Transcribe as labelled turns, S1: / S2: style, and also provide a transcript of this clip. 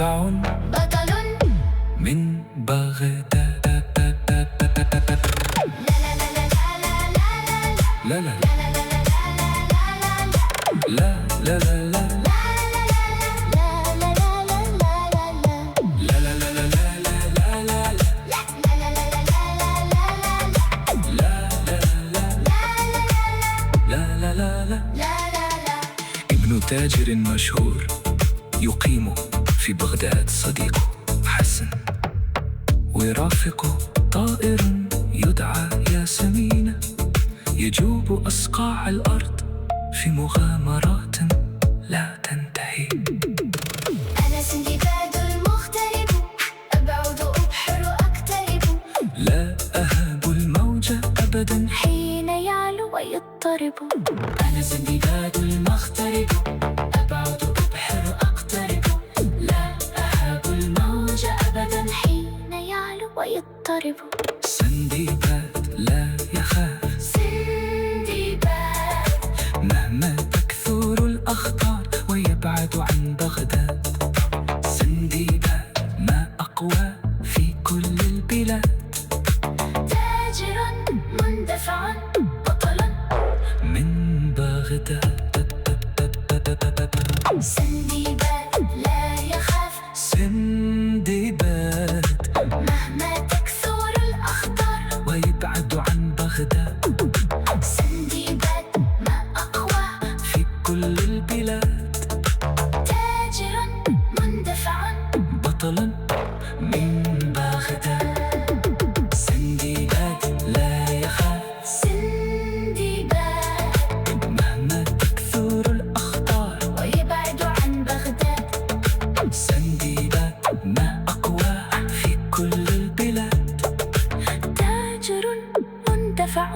S1: مندفع
S2: بطل
S1: من بغداد. لا لا لا لا لا لا ابن تاجر مشهور يقيم في بغداد، صديقه حسن ويرافقه طائر يدعى ياسمين، يجوب أصقاع الأرض في مغامرات لا تنتهي.
S2: أنا سندباد المغترب، أبعد أبحر أقترب،
S1: لا أهاب الموج أبدا
S2: حين يعلو ويضطرب.
S1: أنا سندباد المغترب، أبعد أبحر أقترب، لا أهاب الموج أبدا
S2: حين يعلو ويضطرب.
S1: سندباد لا يخاف،
S2: سندباد
S1: مهما تكثر الأخطار ويبعد عن بغداد. سندباد ما أقوى في كل البلاد،
S2: تاجر مندفع بطل
S1: من بغداد.
S2: سندباد لا يخاف،
S1: سندباد
S2: مهما تكثر الأخطار
S1: ويبعد عن بغداد.
S2: سندباد ما أقوى
S1: في كل البلاد،
S2: تاجر مندفع
S1: بطل من بغداد. سندباد لا يخاف،
S2: سندباد
S1: مهما تكثر الأخطار
S2: ويبعد عن بغداد.
S1: سندباد ما أقوى في كل البلاد،
S2: تاجر مندفع